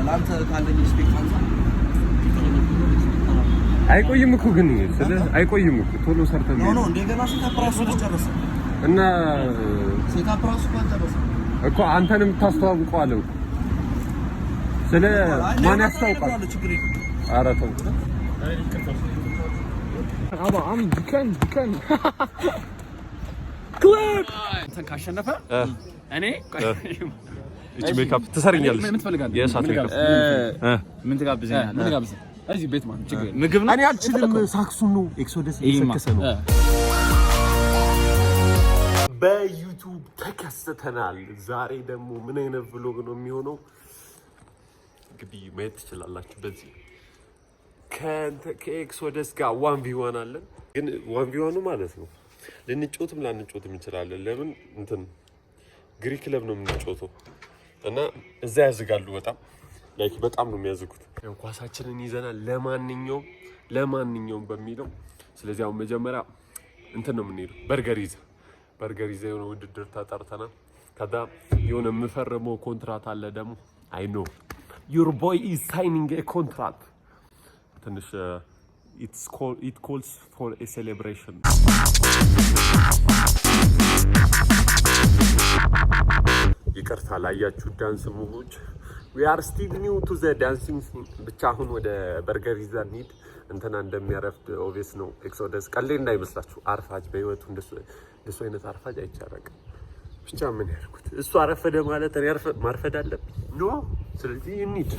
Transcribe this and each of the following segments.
ላንተ ካለኝ ስፔክት አንፃር አይቆይም እኮ ግን አይቆይም እኮ ቶሎ ሰርተን ነው እንደገና ሴታፕ ራሱ ጨረሰ እና ሴታፕ ራሱ ጨረሰ እኮ አንተንም ታስተዋውቀዋለህ ስለ ማን ያስተዋውቃል ኧረ ተው አባ ዱካን ክሊፕ እንትን ካሸነፈ እኔ እቺ ሜካፕ ትሰርኛለሽ ምን ትፈልጋለህ የሳት ሜካፕ ምን ትጋብዘኛለህ እዚህ ቤት ማለት ችግር ምግብ ነው እኔ አልችልም ሳክሱን ነው ኤክሶደስ እየሰከሰ ነው በዩቲዩብ ተከስተናል ዛሬ ደግሞ ምን አይነት vlog ነው የሚሆነው እንግዲህ ማየት ትችላላችሁ በዚህ ከኤክሶደስ ጋር 1v1 አለን ግን 1v1 ማለት ነው ልንጮትም ላንጮትም እንችላለን ለምን እንትን ግሪክ ክለብ ነው የምንጮተው እና እዛ ያዝጋሉ በጣም ነው የሚያዝጉት ያው ኳሳችንን ይዘናል ለማንኛውም በሚለው ስለዚህ አሁን መጀመሪያ እንትን ነው የምንሄደው በርገር ይዘ የሆነ ውድድር ተጠርተናል ከዛ የሆነ የምፈርመው ኮንትራት አለ ደግሞ I know your boy is signing a contract ትንሽ it calls for a celebration ይቅርታ ላያችሁ ዳንስ ሙቮች we are still new to the dancing scene ብቻ አሁን ወደ በርገር ይዘን እንሂድ እንትና እንደሚያረፍድ ኦቪየስ ነው ኤክሶደስ ቀሌ እንዳይመስላችሁ አርፋጅ በህይወቱ እንደሱ አይነት አርፋጅ አይቻረቅም ብቻ ምን ያልኩት እሱ አረፈደ ማለት እኔ ማርፈድ አለብኝ ኖ ስለዚህ እንሂድ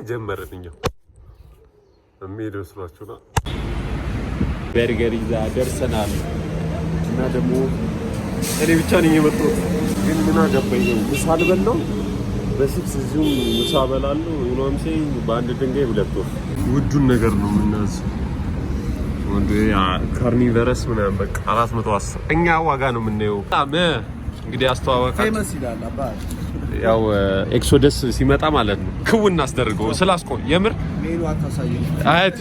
ጀመረንኛው የሚደስሏችሁና በርገር ይዛ ደርሰናል እና ደግሞ እኔ ብቻ ነኝ የመጣሁት ግን ምን አገባኝ ምሳ አልበላው በሲክስ እዚሁም ምሳ በላለሁ ዩኖምሴ በአንድ ድንጋይ ሁለት ወፍ ውዱን ነገር ነው የምናዘው ወንዴ ካርኒቨረስ ምናምን በቃ 410 እኛ ዋጋ ነው የምናየው እንግዲህ አስተዋወቃችሁ ፌመስ ይላል አባይ ያው ኤክሶደስ ሲመጣ ማለት ነው ክውና አስደርገው ስላስቆ የምር ሜኑ አታሳየኝ አት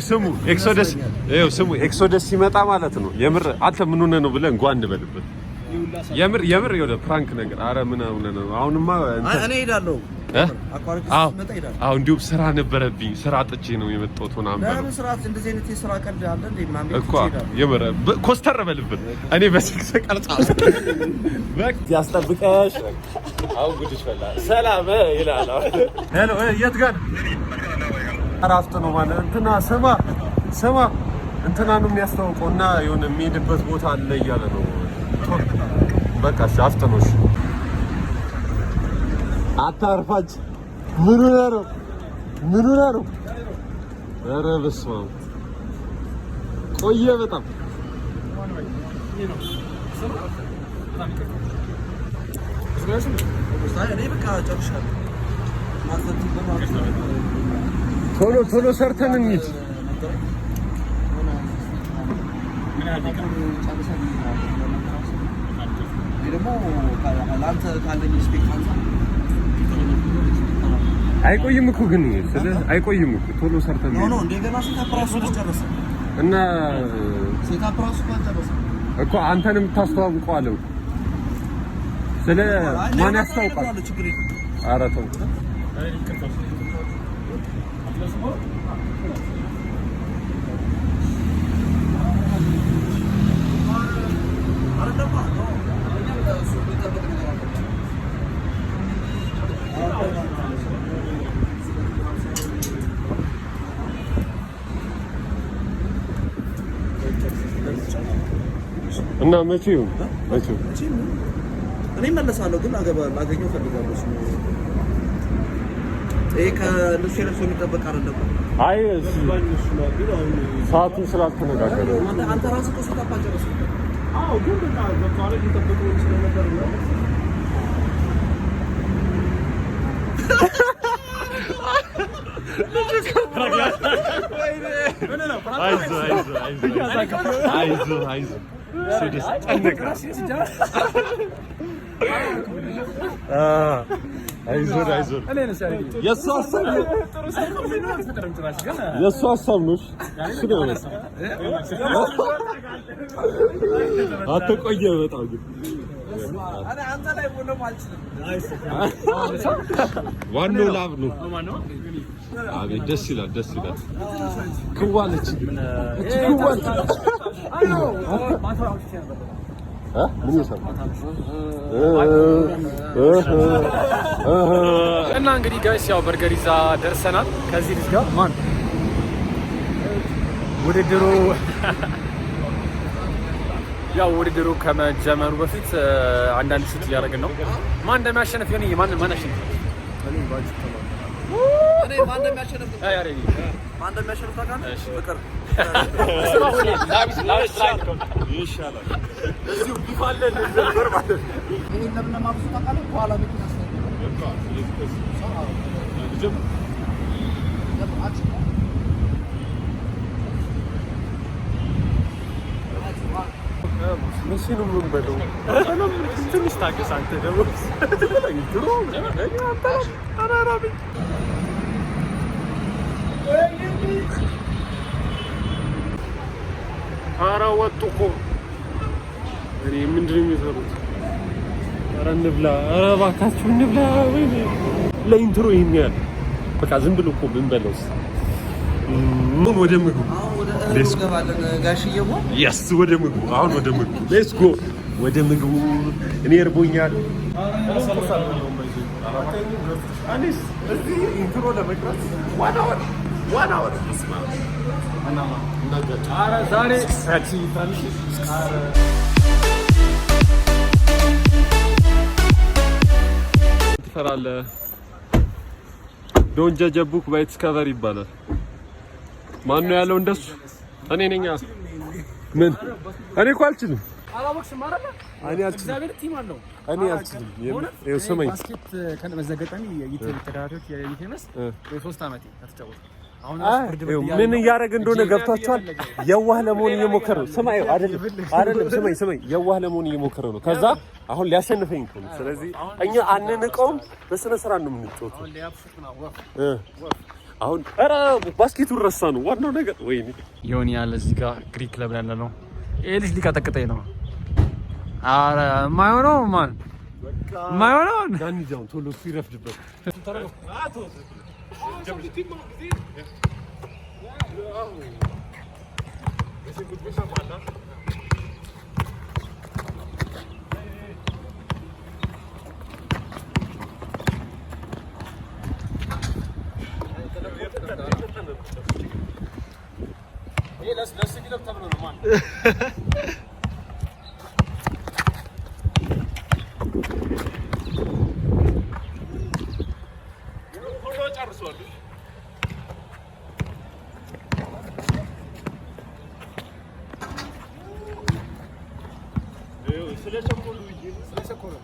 ስሙ ኤክሶደስ ሲመጣ ማለት ነው የምር አንተ ምን ሆነ ነው ብለን እንኳን እንበልበት የምር የሆነ ፕራንክ ነገር አረ ምን ሆነ ነው አሁንማ እኔ ሄዳለሁ አቋርጥ መጣ ይላል አሁን ዲዩብ ስራ ነበረብኝ ስራ አጥቼ ነው የመጣሁት ምናምን ለምን ስራ እንደዚህ አይነት የስራ ቀልድ አለ እንዴ ምናምን እኮ የምር ኮስተር በልብን እኔ በሲክስ ቀርጻው በቃ ያስጠብቀሽ አሁን ጉድሽ ፈላ ሰላም ይላል ሄሎ የት ጋር አራፍት ነው ማለት እንትና ስማ እንትና ነው የሚያስተዋውቀውና የሆነ የሚሄድበት ቦታ አለ እያለ ነው በቃ አፍጥኖሽ አታርፋጅ ምን ነው ኧረ በስመ አብ ቆየ በጣም ቶሎ ሰርተን እንሂድ ደግሞ ላንተ ካለኝ ስፔክት አንፃር አይቆይም እኮ ግን አይቆይም እኮ ቶሎ ሰርተን ነው እንደገና ሴታፕ ራሱ ጨረሰ እና ሴታፕ ራሱ ጨረሰ እኮ አንተንም ታስተዋውቀዋለህ ስለ ማን ያስተዋውቃል ኧረ ተው እና መቼው እኔ መለሳለሁ ግን ላገኘው ፈልጋለሁ ከእነሱ የለብሶ የሚጠበቅ አይደለም አይ ሰዓቱ ስላልተነጋገረ አንተ ራስህ እኮ ሴታፕ አልጨረስክም አዎ ግን በቃ በቃ እየጠበቁ ስለነበር ነው አይዞህ ስድስት ጨነቀ አይዞህ የእሱ ሀሳብ ነው አትቆየ በጣም ግን انا አንተ ላይ ሆነም አልችልም ዋናው ላብ ነው አቤት ደስ ይላል ክዋለች ምን ይሰማል እና እንግዲህ ጋይስ ያው በርገር ይዛ ደርሰናል ከዚህ ልጅ ጋር ማን ውድድሩ ከመጀመሩ በፊት አንዳንድ ሹት እያደረግን ነው ማን እንደሚያሸንፍ ይሁን ማን ያሸንፍ እኔ ማን እንደሚያሸንፍ ታውቃለህ ፍቅር ይሻላል እዚሁ ቢፋለን ነበር ማለት ነው ይሄን ለምን ማብሱ ታውቃለህ በኋላ መኪና መቼም ምን በለው ትንሽ ታገስ አንተ ደግሞ ድሮ አራራቢ ኧረ ወጡ እኮ እኔ ምንድን ነው የሚሰሩት ኧረ እንብላ ኧረ እባካችሁ እንብላ ወይኔ ለኢንትሮ ይሄን ያህል በቃ ዝም ብሎ እኮ ምን በለውስ ወደ ምግቡ ሌትስ ጎ ጋሽዬው ያስ ወደ ምግቡ አሁን ወደ ምግቡ ሌትስ ጎ ወደ ምግቡ እኔ እርቦኛል አኒስ እዚህ ኢንትሮ ለመቅረጽ ዋና ኧረ ዛሬ ሳቺ ታንሽ ትፈራለህ ዶንት ጀጅ አ ቡክ ባይ ኢትስ ከቨር ይባላል ማን ነው ያለው እንደሱ እኔ ነኝ ምን እኔ እኮ አልችልም አላወቅሽም አይደል እኔ አልችልም እግዚአብሔር ቲም አለው እኔ አልችልም ይኸው ስመኝ ባስኬት ከመዘገጠኝ የዩቲዩብ ተዳራሪዎች የዩቲዩብስ የ3 አመት ከተጫወተ አሁን ምን እያደረገ እንደሆነ ገብቷቸዋል የዋህ ለመሆን እየሞከረ ነው ስማይ አይደለም ስማይ የዋህ ለመሆን እየሞከረ ነው ከዛ አሁን ሊያሸንፈኝ እኮ ነው ስለዚህ እኛ አንንቀውም በስነ ስርዓት ነው የምንጫወተው አሁን ኧረ ባስኬቱን ረሳ ነው ዋናው ነገር ወይኔ ዮኒ ያለ እዚህ ጋር ግሪክ ክለብ ያለ ነው ይሄ ልጅ ሊቀጠቅጠኝ ነው ኧረ የማይሆነው ማን የማይሆነው ጋኒዛው ቶሎ ሲረፍድበት ለስ ኪሎ ተብሎ ነው ማን ስለቸኮሉ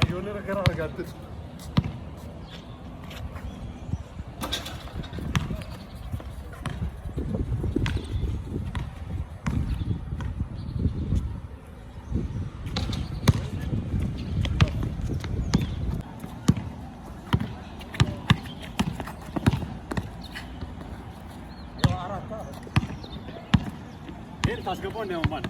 የሆነ ነገር አረጋግጥ ታስገባው ነው ማን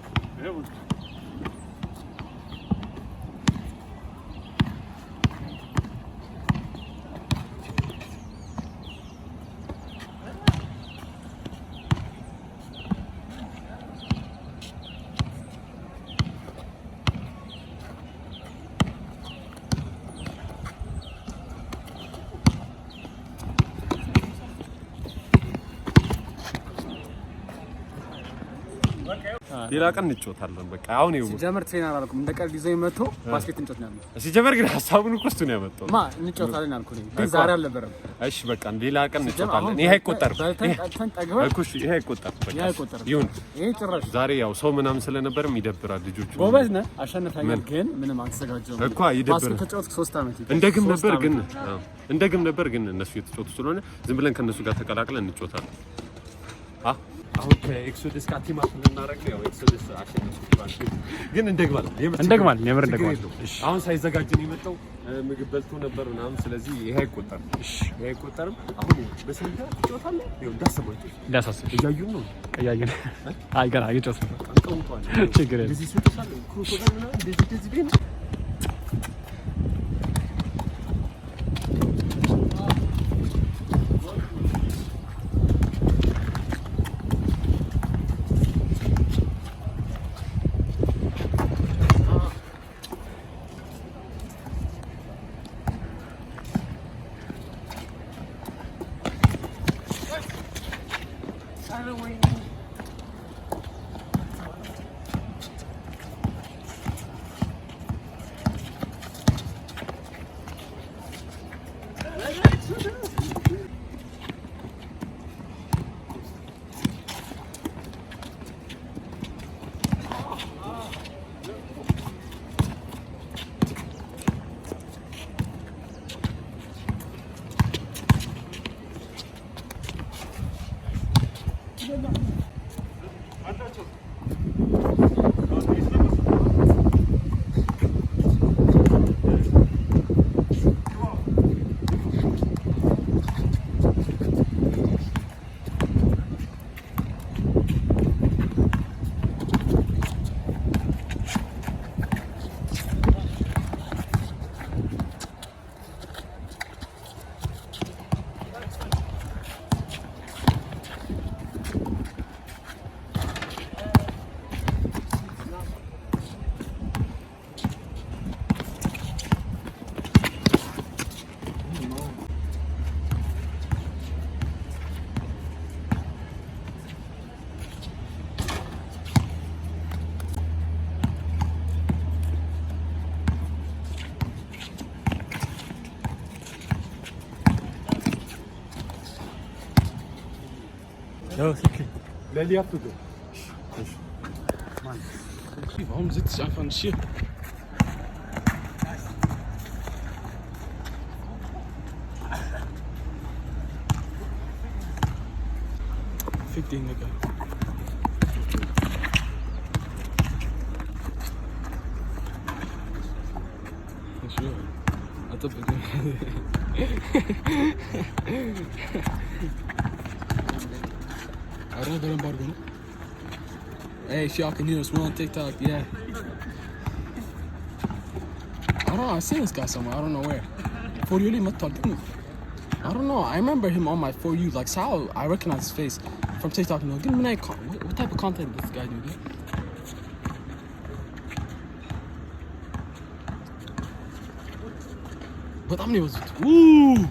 ሌላ ቀን እንጫወታለን በቃ አሁን ይኸው ሲጀመር ትሬን አላልኩም እንደ ቀልድ ይዘኝ መጥቶ ባስኬት እንጫወት ነው ያለው ሲጀመር ግን ሀሳቡን እኮ እሱ ነው ያመጣው እንጫወታለን አልኩኝ ግን ዛሬ አልነበረም እሺ በቃ ሌላ ቀን እንጫወታለን ይሄ አይቆጠርም ይሄ አይቆጠርም ይሁን ይሄ ጭራሽ ዛሬ ያው ሰው ምናምን ስለነበረም ይደብራል ልጆቹ ጎበዝ ነህ አሸነፈኛል ግን ምንም አልተዘጋጀሁም እኮ ይደብራል ባስኬት ተጫወትኩ 3 አመት እንደግም ነበር ግን እነሱ የተጫወቱ ስለሆነ ዝም ብለን ከነሱ ጋር ተቀላቅለን እንጫወታለን አሁን ከኤክሶደስ ካቲማት ልናረግ ነው። ኤክሶደስ አሸንፏል፣ ግን እንደግማለን። የምር እንደግማለን። እሺ አሁን ሳይዘጋጅ ነው የመጣው። ምግብ በልቶ ነበር ምናምን። ስለዚህ ይሄ አይቆጠርም። እሺ ይሄ አይቆጠርም። አሁን በስንት ትጫወታለህ? ይኸው እንዳሳስብ እያዩን ነው እያዩን። አይ ገና እየጨረስን ነው። አንቀውቷል። ችግር የለም። እዚህ ስልጣን ክሩኮዳ ምናምን እንደዚህ ቤት Leli yaptı da. Warum sitzt du einfach nicht hier? Fick den, Digga. Ich schwöre. Alter, bitte. I don't know about it. Hey, if y'all can hear us, we're on TikTok, yeah. I don't know, I seen this guy somewhere, I don't know where. For you, I don't know, I remember him on my For You, like, so I recognize his face from TikTok. You know, give me what type of content does this guy do, dude? But how many was it? Ooh!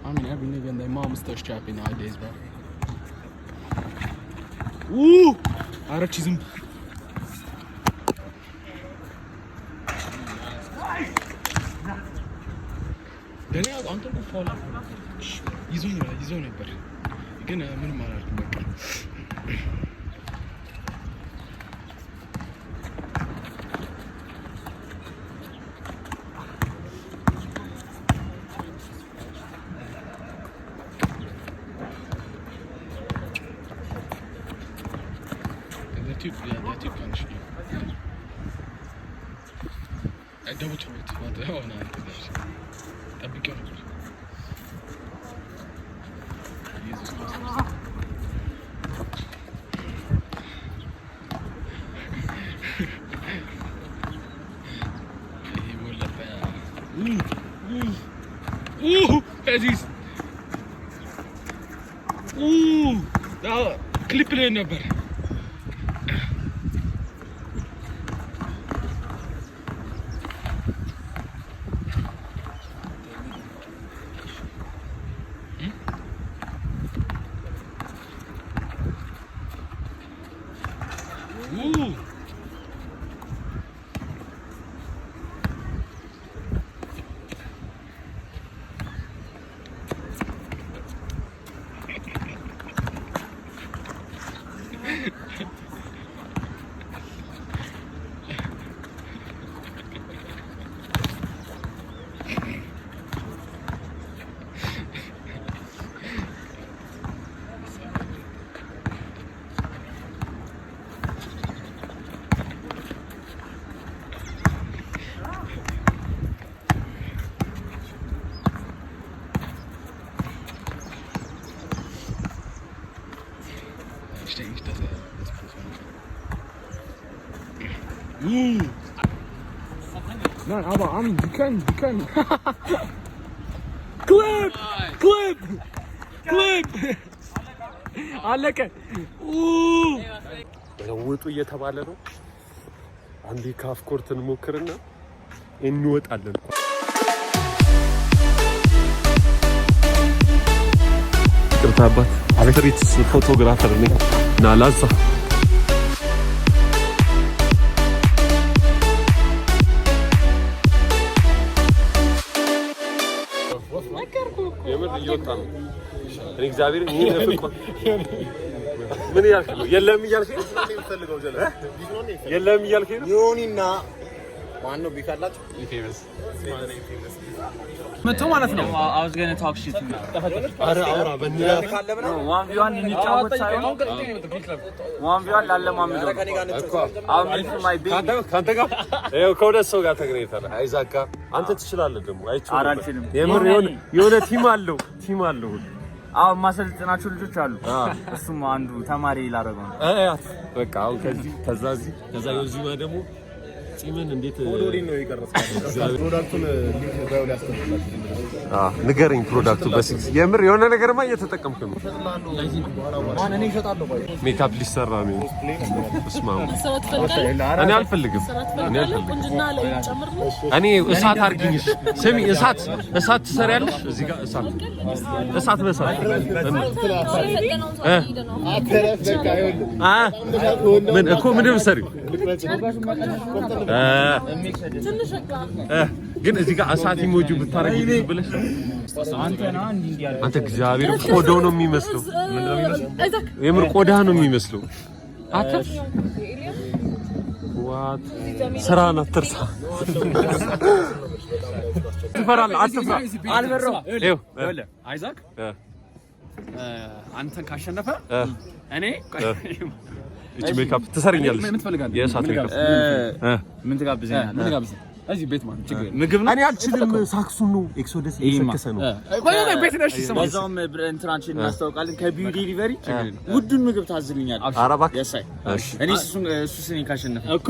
I mean, every nigga and their mom is thirst trapping nowadays, bro. Ooh! Ara çizim. Dene ya, Anton bu falan. ይዞኝ ነበር ግን ምንም አላልኩም በቃ Der Typ kann nicht spielen. Double turret. Warte, oh nein, da bin ich auch nicht. Jesus Christus. He will let Aziz. Da klipple ነበር Nein, aber Armin, die können. Clip! አለቀ። ለውጡ እየተባለ ነው። አንዴ ካፍ ኮርትን ሞክርና እንወጣለን። ቅርታ አባት አለክሪት ፎቶግራፈር ነኝ እና ላዛ የምር እየወጣ ነው። እኔ እግዚአብሔር ይሄን ፍቅር ምን ያልከው የለም እያልከኝ የምፈልገው ጀለ የለም እያልከኝ ዮኒና ማን ነው ቢካላችሁ ፌመስ መቶ ማለት ነው። I was going to talk shit to you. አረ አውራ በእንያ No, 1v1 የሚጫወት ሳይሆን 1v1 ላለማምደው እኮ አሁን my baby ካንተ ጋር ይኸው ከሁለት ሰው ጋር ተገናኝተናል። አይዛክ ጋር አንተ ትችላለህ ደግሞ አልችልም። የምር የሆነ ቲም አለው አሁን ማሰልጥናቸው ልጆች አሉ። እሱም አንዱ ተማሪ ላደረገው ነው። በቃ አሁን ከዛ የዚህማ ደግሞ ፂምን እንዴት ኦዶሪን ነው የቀረጽኩት። ፕሮዳክቱን ሊንክ ባዮ ላይ አስቀምጣለሁ። ንገረኝ ፕሮዳክቱ በሲክስ የምር የሆነ ነገርማ እየተጠቀምክ ነው። ማን እኔ እሸጣለሁ ባይ ሜካፕ ሊሰራ ነው። እኔ አልፈልግም። እኔ እሳት አድርጊኝሽ። ስሚ እሳት ትሰሪያለሽ እዚህ ጋር እሳት በሳት ምን እኮ ምንም ሰሪው ግን እዚህ ጋር እሳት ኢሞጂ ብታረጊ ብለሽ አንተ እግዚአብሔር ቆዳው ነው የሚመስለው። የምር ቆዳ ነው የሚመስለው። አትፍ ዋት ስራን አትርሳ። ትፈራለህ? አትፍራ። አልበረው ይኸው አይዛክ አንተን ካሸነፈ እኔ እቺ ሜካፕ ትሰሪኛለሽ? ምን ትፈልጋለህ? የእሳት ሜካፕ ምን ትጋብዘኛለህ? እዚህ ቤት ማለት ችግር ምግብ ነው። እኔ አልችልም። ሳክሱን ነው ኤክሶደስ እየሰከሰ ነው። ቤት ነሽ ይሰማል። በዛውም እንትናችን እናስተዋውቃለን። ከቢዩ ዴሊቨሪ ውዱን ምግብ ታዝልኛለህ። ኧረ እባክህ የሳይ እኔ እሱን ካሸነፈ እኮ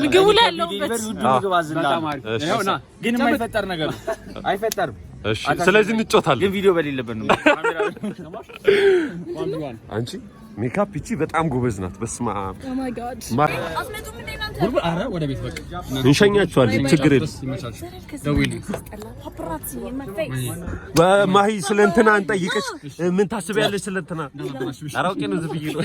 ምግቡ ላይ ያለው ዴሊቨሪ ውዱን ምግብ አዝልኛለሁ። ይኸውና ግን የማይፈጠር ነገር አይፈጠርም። እሺ፣ ስለዚህ እንጫወታለን። ግን ቪዲዮ በሌለበት ነው። አንቺ ሜካፕ እቺ በጣም ጎበዝ ናት። በስማ ኦ ማይ ጋድ አረ ወደ ቤት በቃ እንሸኛችኋለን። ችግር የለም። በማሂ ስለ እንትና እንጠይቅሽ። ምን ታስቢያለሽ ስለ እንትና? አራውቄ ነው ዝብዬ ነው